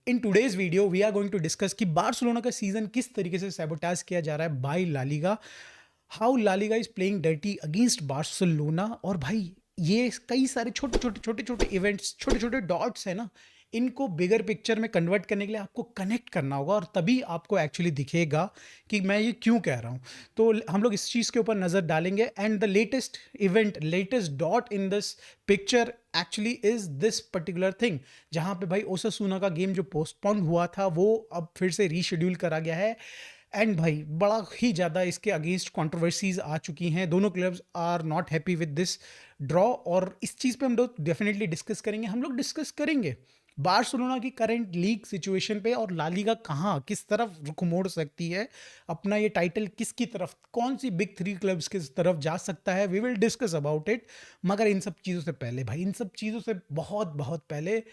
In today's video we are going to discuss कि Barcelona का season किस तरीके से सैबोटाज किया जा रहा है by La Liga, how La Liga is playing dirty against Barcelona. और भाई ये कई सारे छोटे छोटे छोटे छोटे इवेंट्स, छोटे छोटे डॉट्स है ना, इनको बिगर पिक्चर में कन्वर्ट करने के लिए आपको कनेक्ट करना होगा और तभी आपको एक्चुअली दिखेगा कि मैं ये क्यों कह रहा हूँ। तो हम लोग इस चीज़ के ऊपर नज़र डालेंगे and the latest event, latest dot in this picture actually is this particular thing, जहाँ पे भाई ओसासुना का गेम जो पोस्टपोन हुआ था वो अब फिर से रीशेड्यूल करा गया है। एंड भाई बड़ा ही ज़्यादा इसके अगेंस्ट कंट्रोवर्सीज आ चुकी हैं, दोनों clubs are not happy with this draw और इस चीज़ पे हम लोग डेफिनेटली डिस्कस करेंगे। हम लोग डिस्कस करेंगे बार्सिलोना की करंट लीग सिचुएशन पे और ला लीगा कहाँ किस तरफ रुख मोड़ सकती है, अपना ये टाइटल किसकी तरफ, कौन सी बिग थ्री क्लब्स की तरफ जा सकता है। We will discuss about it. मगर इन सब चीज़ों से पहले भाई, इन सब चीज़ों से बहुत बहुत पहले,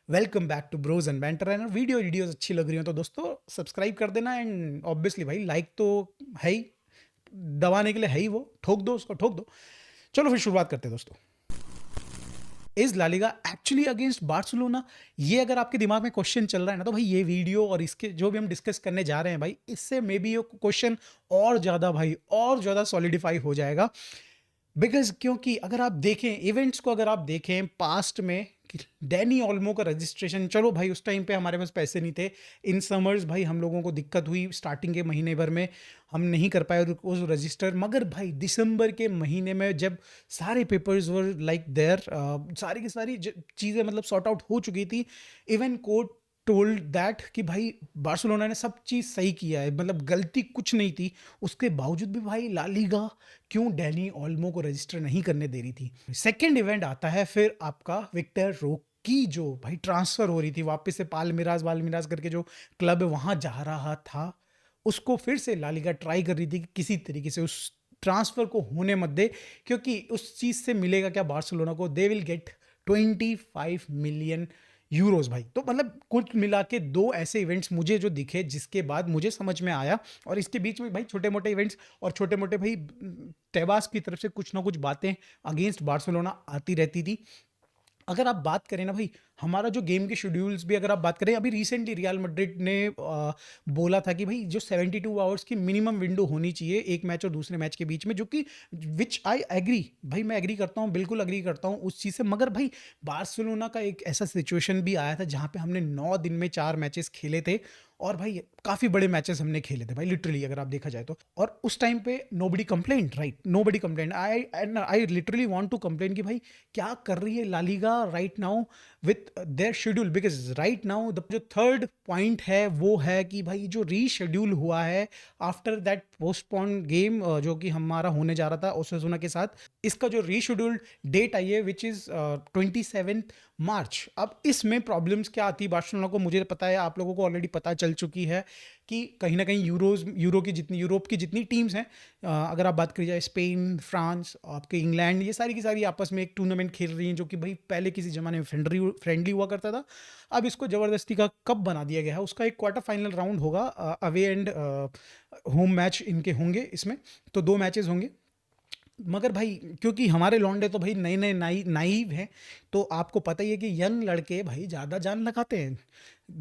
welcome back to Bros and Banter. And videos अच्छी लग रही हो तो दोस्तों सब्सक्राइब कर देना एंड ऑब्वियसली भाई लाइक तो है ही, दबाने के लिए है ही, वो ठोक दो, उसको ठोक दो। चलो फिर शुरुआत करते हैं दोस्तों। Is La Liga actually against Barcelona? ये अगर आपके दिमाग में क्वेश्चन चल रहा है ना, तो भाई ये वीडियो और इसके जो भी हम डिस्कस करने जा रहे हैं भाई, इससे मे बी ये क्वेश्चन और ज़्यादा भाई और ज़्यादा सॉलिडिफाई हो जाएगा। बिकॉज क्योंकि अगर आप देखें इवेंट्स को, अगर आप देखें पास्ट में कि डैनी ऑल्मो का रजिस्ट्रेशन, चलो भाई उस टाइम पे हमारे पास पैसे नहीं थे, इन समर्स भाई हम लोगों को दिक्कत हुई, स्टार्टिंग के महीने भर में हम नहीं कर पाए उस रजिस्टर। मगर भाई दिसंबर के महीने में जब सारे पेपर्स वर लाइक देयर, सारी की सारी चीज़ें मतलब सॉर्ट आउट हो चुकी थी, इवन कोर्ट टोल्ड दैट कि भाई बार्सिलोना ने सब चीज़ सही किया है, मतलब गलती कुछ नहीं थी, उसके बावजूद भी भाई ला लीगा क्यों डैनी ऑल्मो को रजिस्टर नहीं करने दे रही थी। सेकेंड इवेंट आता है फिर आपका विक्टर रोक की, जो भाई ट्रांसफर हो रही थी वापस से पालमिराज वालमिराज करके जो क्लब वहां जा रहा था, उसको फिर से ला लीगा ट्राई कर रही थी कि किसी तरीके से उस ट्रांसफर को होने मत दे, क्योंकि उस चीज़ से मिलेगा क्या बार्सिलोना को, they will get 25 million euros भाई। तो मतलब कुल मिला के दो ऐसे इवेंट्स मुझे जो दिखे जिसके बाद मुझे समझ में आया, और इसके बीच में भाई छोटे मोटे इवेंट्स और छोटे मोटे भाई टेबास की तरफ से कुछ ना कुछ बातें अगेंस्ट बार्सिलोना आती रहती थी। अगर आप बात करें ना भाई, हमारा जो गेम के शेड्यूल्स भी अगर आप बात करें, अभी रिसेंटली रियल मैड्रिड ने बोला था कि भाई जो 72 आवर्स की मिनिमम विंडो होनी चाहिए एक मैच और दूसरे मैच के बीच में, जो कि विच आई एग्री, भाई मैं एग्री करता हूँ, बिल्कुल एग्री करता हूँ उस चीज़ से। मगर भाई बार्सिलोना का एक ऐसा सिचुएशन भी आया था जहाँ पे हमने 9 दिन में 4 मैचेस खेले थे, और भाई काफ़ी बड़े मैचेस हमने खेले थे भाई लिटरली अगर आप देखा जाए तो। और उस टाइम पे nobody complaint, right, nobody complaint. I literally want to complain कि भाई क्या कर रही है La Liga right now with their schedule. Because right now जो थर्ड पॉइंट है वो है कि भाई जो रीशेड्यूल हुआ है आफ्टर दैट पोस्टपोन गेम जो कि हमारा होने जा रहा था ओसासुना के साथ, इसका जो रीशेड्यूल्ड डेट आई है विच इज़ 27 मार्च। अब इसमें प्रॉब्लम्स क्या आती है बार्सिलोना को, मुझे पता है, आप लोगों को ऑलरेडी पता चल चुकी है कि कहीं ना कहीं यूरोप की जितनी टीम्स हैं, अगर आप बात करी जाए स्पेन, फ्रांस, आपके इंग्लैंड, ये सारी की सारी आपस में एक टूर्नामेंट खेल रही हैं जो कि भाई पहले किसी ज़माने में फ्रेंडली हुआ करता था, अब इसको ज़बरदस्ती का कप बना दिया गया है। उसका एक क्वार्टर फाइनल राउंड होगा, अवे एंड होम मैच इनके होंगे इसमें, तो 2 मैचेस होंगे। मगर भाई क्योंकि हमारे लौंडे तो भाई नए नए नाइव हैं, तो आपको पता ही है कि यंग लड़के भाई ज़्यादा जान लगाते हैं।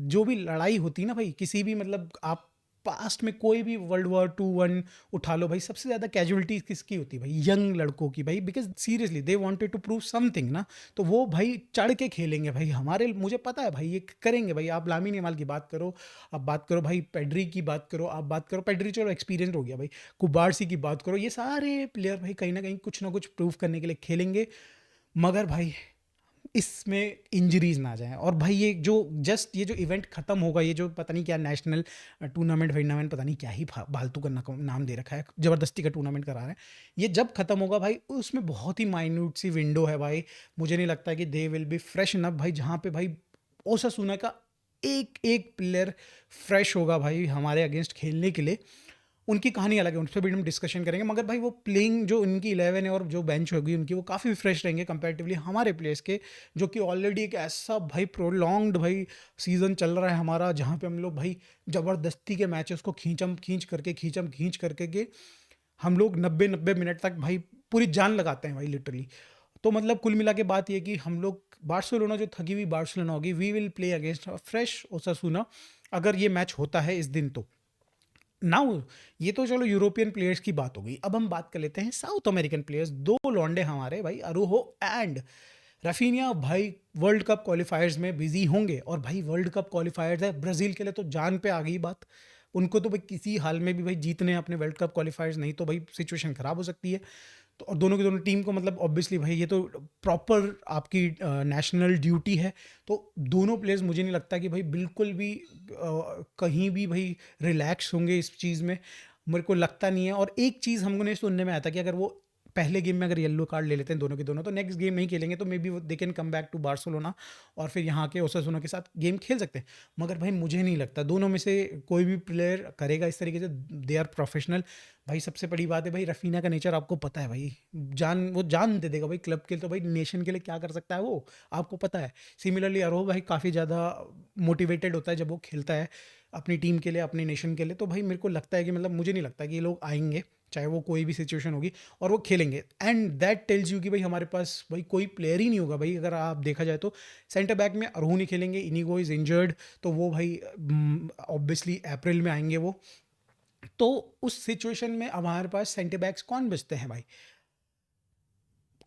जो भी लड़ाई होती है ना भाई, किसी भी मतलब आप पास्ट में कोई भी वर्ल्ड वॉर 2 1 उठा लो भाई, सबसे ज़्यादा कैजुअलिटी किसकी होती है भाई, यंग लड़कों की भाई। Because seriously they wanted to prove something ना, तो वो भाई चढ़ के खेलेंगे भाई हमारे, मुझे पता है भाई ये करेंगे भाई। आप लामिन यमाल की बात करो, आप बात करो भाई पेड्री की बात करो, आप बात करो पेड्री चलो एक्सपीरियंस हो गया भाई, कुबारसी की बात करो, ये सारे प्लेयर भाई कहीं ना कहीं कुछ ना कुछ प्रूव करने के लिए खेलेंगे। मगर भाई इसमें इंजरीज ना आ जाए। और भाई ये जो जस्ट ये जो इवेंट खत्म होगा, ये जो पता नहीं क्या नेशनल टूर्नामेंट पता नहीं क्या ही फालतू का नाम दे रखा है, जबरदस्ती का टूर्नामेंट करा रहे हैं, ये जब खत्म होगा भाई उसमें बहुत ही माइन्यूट सी विंडो है भाई। मुझे नहीं लगता कि they will be fresh enough भाई, जहाँ पे भाई ओसासुना का एक एक प्लेयर फ्रेश होगा भाई हमारे अगेंस्ट खेलने के लिए। उनकी कहानी अलग है, उन पर भी हम डिस्कशन करेंगे। मगर भाई वो प्लेइंग जो उनकी 11 है और जो बेंच होगी उनकी, वो काफ़ी फ्रेश रहेंगे कंपैरेटिवली हमारे प्लेयर्स के, जो कि ऑलरेडी एक ऐसा भाई प्रोलॉन्ग्ड भाई सीज़न चल रहा है हमारा, जहाँ पे हम लोग भाई ज़बरदस्ती के मैचेस को खींचम खींच करके के हम लोग 90 90 मिनट तक भाई पूरी जान लगाते हैं भाई लिटरली। तो मतलब कुल मिला के बात ये कि हम लोग बार्सिलोना जो थकी हुई बार्सिलोना होगी, we will play against fresh Osasuna अगर ये मैच होता है इस दिन तो। नाउ ये तो चलो यूरोपियन प्लेयर्स की बात हो गई, अब हम बात कर लेते हैं साउथ अमेरिकन प्लेयर्स। दो लौंडे हमारे भाई, अरोहो एंड रफीनिया भाई, वर्ल्ड कप क्वालिफायर्स में बिजी होंगे। और भाई वर्ल्ड कप क्वालिफायर्स है ब्राज़ील के लिए, तो जान पे आ गई बात। उनको तो भाई किसी हाल में भी भाई जीतने हैं अपने वर्ल्ड कप क्वालिफायर्स, नहीं तो भाई सिचुएशन खराब हो सकती है। तो और दोनों की दोनों टीम को मतलब ऑब्वियसली भाई ये तो प्रॉपर आपकी नेशनल ड्यूटी है। तो दोनों प्लेयर्स मुझे नहीं लगता कि भाई बिल्कुल भी कहीं भी भाई रिलैक्स होंगे इस चीज़ में, मेरे को लगता नहीं है। और एक चीज़ हमको ने सुनने में आया था कि अगर वो पहले गेम में अगर येलो कार्ड ले लेते हैं दोनों के दोनों, तो नेक्स्ट गेम नहीं खेलेंगे, तो maybe they can come back to Barcelona और फिर यहाँ के ओसासुना के साथ गेम खेल सकते हैं। मगर भाई मुझे नहीं लगता दोनों में से कोई भी प्लेयर करेगा इस तरीके से, दे आर प्रोफेशनल। भाई सबसे बड़ी बात है भाई, रफीना का नेचर आपको पता है भाई, वो जान दे देगा भाई क्लब के लिए, तो भाई नेशन के लिए क्या कर सकता है वो आपको पता है। सिमिलरली अरोह भाई काफ़ी ज़्यादा मोटिवेटेड होता है जब वो खेलता है अपनी टीम के लिए, अपने नेशन के लिए। तो भाई मेरे को लगता है कि मतलब मुझे नहीं लगता कि ये लोग आएंगे चाहे वो कोई भी सिचुएशन होगी, और वो खेलेंगे। एंड दैट टेल्स यू कि भाई हमारे पास भाई कोई प्लेयर ही नहीं होगा भाई। अगर आप देखा जाए तो सेंटर बैक में अरोह नहीं खेलेंगे, इनिगो इज़ इंजर्ड, तो वो भाई ऑब्वियसली अप्रैल में आएंगे वो। तो उस सिचुएशन में अब हमारे पास सेंटर बैक्स कौन बचते हैं भाई?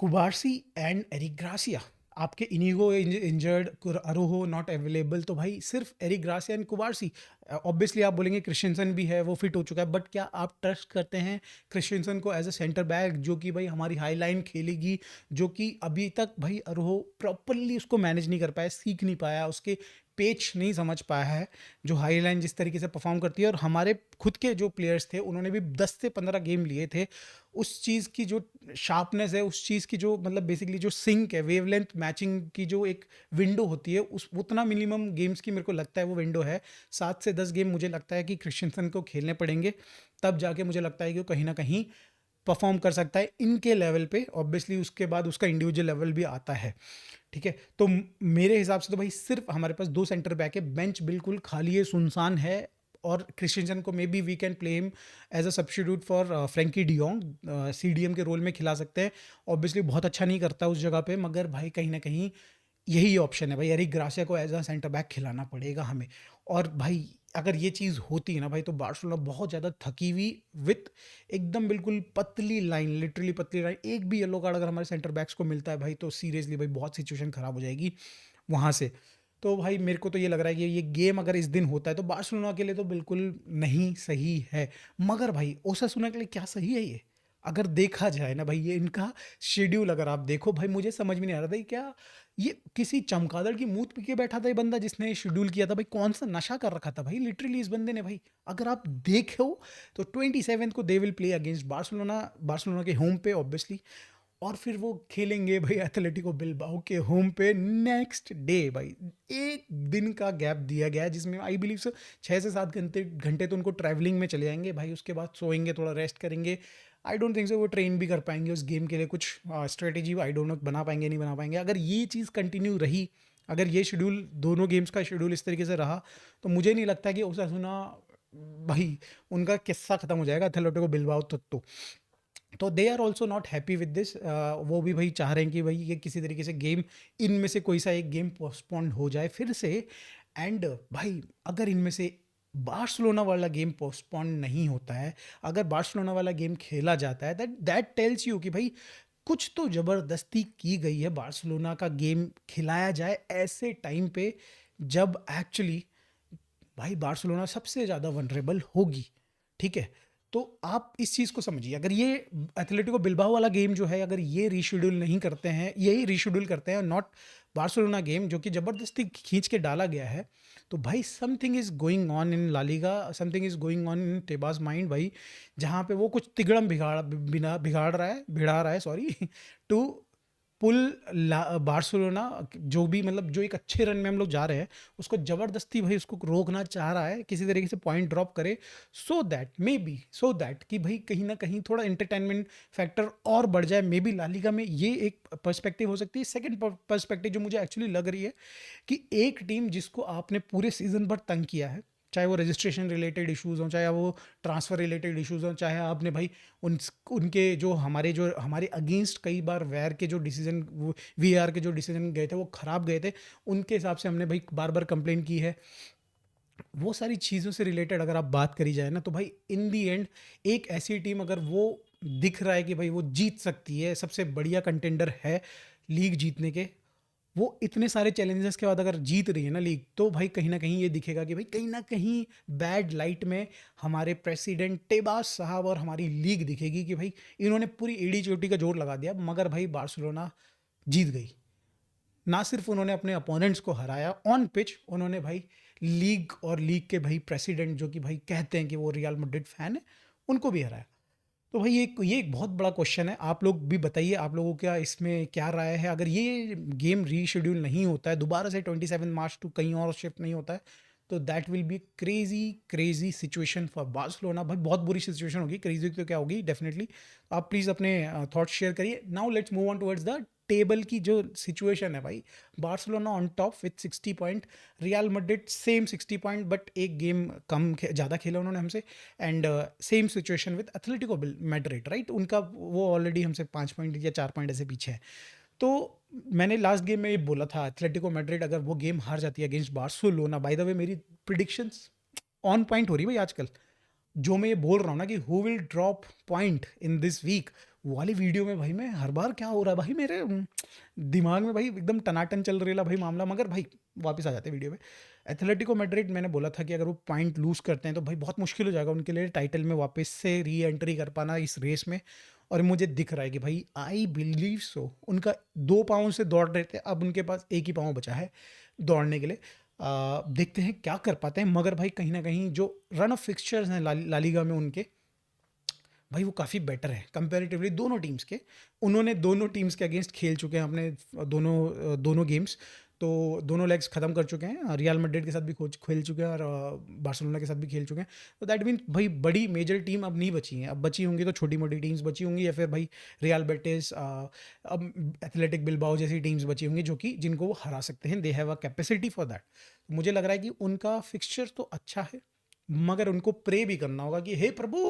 Cubarsi and Eric Garcia. आपके Inigo injured, Araujo not available, तो भाई सिर्फ Eric Garcia and Cubarsi. Obviously आप बोलेंगे क्रिश्चियनसन भी है, वो फिट हो चुका है, बट क्या आप ट्रस्ट करते हैं क्रिश्चियनसन को एज अ सेंटर बैक जो कि भाई हमारी हाई लाइन खेलेगी, जो कि अभी तक भाई अरोहो प्रॉपरली उसको मैनेज नहीं कर पाया, सीख नहीं पाया, उसके पेच नहीं समझ पाया है जो हाई लाइन जिस तरीके से परफॉर्म करती है। और हमारे खुद के जो प्लेयर्स थे उन्होंने भी 10 से 15 गेम लिए थे, उस चीज़ की जो शार्पनेस है, उस चीज़ की जो मतलब बेसिकली जो सिंक है, वेवलेंथ मैचिंग की जो एक विंडो होती है, उस उतना मिनिमम गेम्स की मेरे को लगता है वो विंडो है। 7 से 10 गेम मुझे लगता है कि क्रिश्चियनसन को खेलने पड़ेंगे, तब जाके मुझे लगता है कि वो कहीं ना कहीं परफॉर्म कर सकता है इनके लेवल पे। ऑब्वियसली उसके बाद उसका इंडिविजुअल लेवल भी आता है, ठीक है। तो मेरे हिसाब से तो भाई सिर्फ हमारे पास दो सेंटर बैक है, बेंच बिल्कुल खाली है, सुनसान है। और क्रिश्चियनसन को maybe we can play him as a substitute for Frenkie de Jong, CDM के रोल में खिला सकते हैं। ऑब्वियसली बहुत अच्छा नहीं करता उस जगह पे, मगर भाई कहीं ना कहीं यही ऑप्शन है भाई, एरिक ग्रासिया को एज अ सेंटर बैक खिलाना पड़ेगा हमें। और भाई अगर ये चीज़ होती है ना भाई, तो बार्सिलोना बहुत ज़्यादा थकी हुई विथ एकदम बिल्कुल पतली लाइन, लिटरली पतली लाइन, एक भी येलो कार्ड अगर हमारे सेंटर बैक्स को मिलता है भाई, तो सीरियसली भाई बहुत सिचुएशन ख़राब हो जाएगी वहाँ से। तो भाई मेरे को तो ये लग रहा है कि ये गेम अगर इस दिन होता है तो बार्सिलोना के लिए तो बिल्कुल नहीं सही है। मगर भाई ओसासुना के लिए क्या सही है ये? अगर देखा जाए ना भाई, ये इनका शेड्यूल अगर आप देखो भाई, मुझे समझ में नहीं आ रहा था ये क्या, ये किसी चमगादड़ की मूत पी के बैठा था ये बंदा जिसने शेड्यूल किया था भाई, कौन सा नशा कर रखा था भाई लिटरली इस बंदे ने भाई। अगर आप देखो तो 27 को they will play against Barcelona, Barcelona के होम पे ऑब्वियसली। और फिर वो खेलेंगे भाई एथलेटिको बिलबाओ के होम पे नेक्स्ट डे भाई। एक दिन का गैप दिया गया है जिसमें आई बिलीव सो 6 से 7 घंटे घंटे तो उनको ट्रैवलिंग में चले जाएंगे भाई, उसके बाद सोएंगे, थोड़ा रेस्ट करेंगे। आई डोंट थिंक सो वो ट्रेन भी कर पाएंगे उस गेम के लिए, कुछ स्ट्रेटेजी आई डोंट नो बना पाएंगे नहीं बना पाएंगे। अगर ये चीज़ कंटिन्यू रही, अगर ये शेड्यूल दोनों गेम्स का शेड्यूल इस तरीके से रहा, तो मुझे नहीं लगता कि ओसासुना भाई उनका किस्सा ख़त्म हो जाएगा एथलेटिको बिलबाओ तक। तो they are also not happy with this, वो भी भाई चाह रहे हैं कि भाई ये किसी तरीके से गेम, इनमें से कोई सा एक गेम पोस्टपोन्ड हो जाए फिर से। एंड भाई अगर इनमें से बार्सिलोना वाला गेम पोस्टपोन्ड नहीं होता है, अगर बार्सिलोना वाला गेम खेला जाता है, दैट दैट टेल्स यू कि भाई कुछ तो ज़बरदस्ती की गई है, बार्सिलोना का गेम खिलाया जाए ऐसे टाइम पे जब एक्चुअली भाई बार्सिलोना सबसे ज़्यादा वनरेबल होगी, ठीक है। तो आप इस चीज़ को समझिए, अगर ये एथलेटिको बिल्बाओ वाला गेम जो है, अगर ये रीशेड्यूल नहीं करते हैं, यही रीशेड्यूल करते हैं, नॉट बार्सिलोना गेम जो कि ज़बरदस्ती खींच के डाला गया है, तो भाई something is going on in La Liga, something is going on in Tebas mind भाई, जहाँ पे वो कुछ तिगड़म बिगाड़ रहा है, भिड़ा रहा है सॉरी टू पुल बार्सिलोना, जो भी मतलब जो एक अच्छे रन में हम लोग जा रहे हैं, उसको ज़बरदस्ती भाई उसको रोकना चाह रहा है, किसी तरीके से पॉइंट ड्रॉप करे, सो दैट कि भाई कहीं ना कहीं थोड़ा एंटरटेनमेंट फैक्टर और बढ़ जाए। मे बी ला लीगा में ये एक पर्सपेक्टिव हो सकती है। सेकंड पर्सपेक्टिव जो मुझे एक्चुअली लग रही है कि एक टीम जिसको आपने पूरे सीजन भर तंग किया है, चाहे वो रजिस्ट्रेशन रिलेटेड इश्यूज़ हों, चाहे वो ट्रांसफ़र रिलेटेड इश्यूज़ हों, चाहे आपने भाई उनके जो हमारे अगेंस्ट कई बार वैर के जो डिसीजन, वो वीआर के जो डिसीजन गए थे वो ख़राब गए थे, उनके हिसाब से हमने भाई बार बार कंप्लेन की है। वो सारी चीज़ों से रिलेटेड अगर आप बात करी जाए ना, तो भाई इन दी एंड एक ऐसी टीम अगर वो दिख रहा है कि भाई वो जीत सकती है, सबसे बढ़िया कंटेंडर है लीग जीतने के, वो इतने सारे चैलेंजेस के बाद अगर जीत रही है ना लीग, तो भाई कहीं ना कहीं ये दिखेगा कि भाई कहीं ना कहीं बैड लाइट में हमारे प्रेसिडेंट टेबास साहब और हमारी लीग दिखेगी कि भाई इन्होंने पूरी एडी चोटी का जोर लगा दिया, मगर भाई बार्सिलोना जीत गई। ना सिर्फ उन्होंने अपने अपोनेंट्स को हराया ऑन पिच, उन्होंने भाई लीग और लीग के भाई प्रेसिडेंट जो कि भाई कहते हैं कि वो रियल मैड्रिड फैन है, उनको भी हराया। तो भाई ये एक बहुत बड़ा क्वेश्चन है, आप लोग भी बताइए आप लोगों का इसमें क्या राय है। अगर ये गेम रीशेड्यूल नहीं होता है दोबारा से 27 मार्च टू कहीं और शिफ्ट नहीं होता है, तो that will be crazy crazy situation for Barcelona. भाई बहुत बुरी सिचुएशन होगी, क्रेजी तो क्या होगी डेफिनेटली। आप प्लीज़ अपने थॉट्स शेयर करिए। Now let's move on towards the table की जो सिचुएशन है भाई, Barcelona on top width 60 point, real Madrid same 60 point, but एक गेम कम ज़्यादा खेला उन्होंने हमसे। And same situation with Atletico Madrid, right, उनका वो ऑलरेडी हमसे 5 पॉइंट या 4 पॉइंट ऐसे पीछे है। तो मैंने लास्ट गेम में ये बोला था, एथलेटिको मैड्रिड अगर वो गेम हार जाती है against Barcelona, by the way मेरी प्रिडिक्शंस ऑन पॉइंट हो रही है भाई आजकल। जो मैं ये बोल रहा हूँ ना कि who will drop point in this week, वो वाली वीडियो में भाई मैं हर बार क्या हो रहा है भाई मेरे दिमाग में भाई एकदम टनाटन चल रही है भाई मामला। मगर भाई वापस आ जाते हैं वीडियो में। एथलेटिको मैड्रिड मैंने बोला था कि अगर वो पॉइंट लूज़ करते हैं तो भाई बहुत मुश्किल हो जाएगा उनके लिए टाइटल में वापस से री एंट्री कर पाना इस रेस में। और मुझे दिख रहा है कि भाई आई बिलीव सो, उनका 2 पाँव से दौड़ रहे थे, अब उनके पास एक ही पाँव बचा है दौड़ने के लिए। देखते हैं क्या कर पाते हैं। मगर भाई कहीं ना कहीं जो रन ऑफ फिक्सचर्स हैं लालीगा में उनके, भाई वो काफ़ी बेटर है कंपैरेटिवली दोनों टीम्स के। उन्होंने दोनों टीम्स के अगेंस्ट खेल चुके हैं अपने दोनों गेम्स, तो दोनों लेग्स ख़त्म कर चुके हैं। रियल मैड्रिड के साथ भी खेल चुके हैं और बार्सिलोना के साथ भी खेल चुके हैं। तो दैट मीन भाई बड़ी मेजर टीम अब नहीं बची हैं, अब बची होंगी तो छोटी मोटी टीम्स बची होंगी, या फिर भाई रियल बेटिस, अब एथलेटिक बिलबाओ जैसी टीम्स बची होंगी जो कि जिनको वो हरा सकते हैं। They have a capacity for that. मुझे लग रहा है कि उनका फिक्सचर तो अच्छा है, मगर उनको प्रे भी करना होगा कि हे प्रभु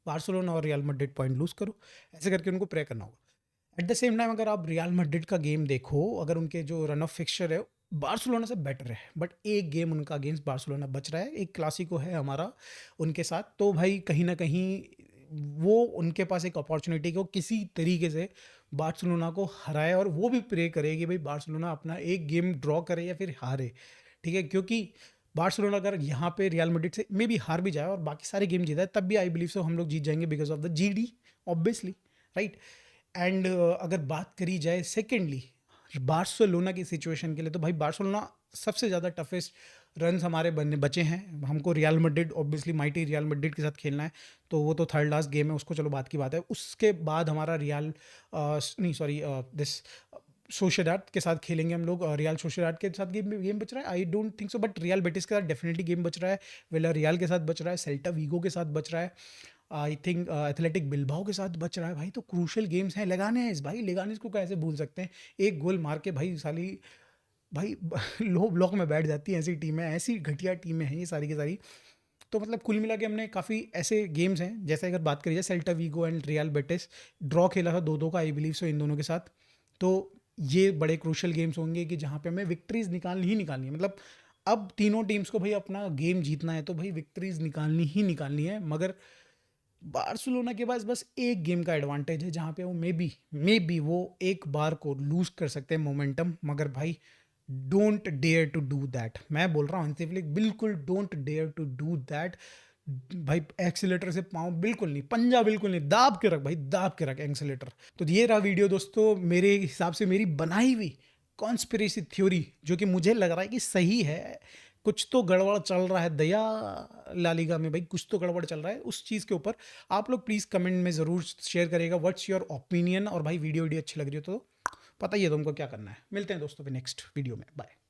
बार्सिलोना और रियल मैड्रिड पॉइंट लूज करो, ऐसे करके उनको प्रे करना होगा। एट द सेम टाइम अगर आप रियल मैड्रिड का गेम देखो, अगर उनके जो रन ऑफ फिक्सचर है बार्सिलोना से बेटर है, बट एक गेम उनका अगेंस्ट बार्सिलोना बच रहा है, एक क्लासिको है हमारा उनके साथ। तो भाई कहीं ना कहीं वो उनके पास एक अपॉर्चुनिटी को किसी तरीके से बार्सिलोना को हराए, और वो भी प्रे करे कि भाई बार्सिलोना अपना एक गेम ड्रॉ करे या फिर हारे, ठीक है। क्योंकि बार्सिलोना अगर यहाँ पे रियल मैड्रिड से मे बी हार भी जाए और बाकी सारे गेम जीता है, तब भी आई बिलीव सो हम लोग जीत जाएंगे because of the GD obviously, right. And अगर बात करी जाए सेकेंडली बार्सिलोना की सिचुएशन के लिए, तो भाई बार्सिलोना सबसे ज़्यादा टफेस्ट रन्स हमारे बचे हैं। हमको real Madrid obviously mighty real Madrid के साथ खेलना है, तो वो तो थर्ड लास्ट गेम है, उसको चलो बात की बात है। उसके बाद हमारा रियल नहीं सॉरी दिस सोशेदाद के साथ खेलेंगे हम लोग, रियल सोशेदाद के साथ गेम बच रहा है, I don't think so, but real Betis के साथ डेफिनेटली गेम बच रहा है, विला रियल के साथ बच रहा है, सेल्टा वीगो के साथ बच रहा है, आई थिंक एथलेटिक बिलबाओ के साथ बच रहा है। भाई तो क्रूशल गेम्स हैं। लेगानेस, भाई लेगानेस को कैसे भूल सकते हैं, एक गोल मार के भाई साली भाई लो ब्लॉक में बैठ जाती है ऐसी टीमें, ऐसी घटिया टीमें हैं ये सारी की सारी। तो मतलब कुल मिला के हमने काफ़ी ऐसे गेम्स हैं, जैसे अगर बात करी जाए Celta Vigo and Real Betis, draw खेला था 2-2 का आई बिलीव सो इन दोनों के साथ। तो ये बड़े क्रूशल गेम्स होंगे कि जहाँ पे हमें विक्ट्रीज निकालनी ही निकालनी है। मतलब अब तीनों टीम्स को भाई अपना गेम जीतना है, तो भाई विक्ट्रीज निकालनी ही निकालनी है। मगर बार्सिलोना के पास बस एक गेम का एडवांटेज है जहाँ पे वो मे बी वो एक बार को लूज कर सकते हैं मोमेंटम। मगर भाई don't dare to do that, मैं बोल रहा हूँ सिंपली, बिल्कुल don't dare to do that. भाई एक्सीलेटर से पाँव बिल्कुल नहीं, पंजा बिल्कुल नहीं, दाब के रख भाई, दाब के रख एक्सीलेटर। तो ये रहा वीडियो दोस्तों, मेरे हिसाब से मेरी बनाई हुई कॉन्स्पिरेसी थ्योरी, जो कि मुझे लग रहा है कि सही है। कुछ तो गड़बड़ चल रहा है दया लालीगा में भाई, कुछ तो गड़बड़ चल रहा है उस चीज़ के ऊपर। आप लोग प्लीज़ कमेंट में ज़रूर शेयर करिएगा व्हाट्स योर ओपिनियन। और भाई वीडियो अच्छी लग रही हो तो पता ही है तुमको क्या करना है। मिलते हैं दोस्तों फिर नेक्स्ट वीडियो में, बाय।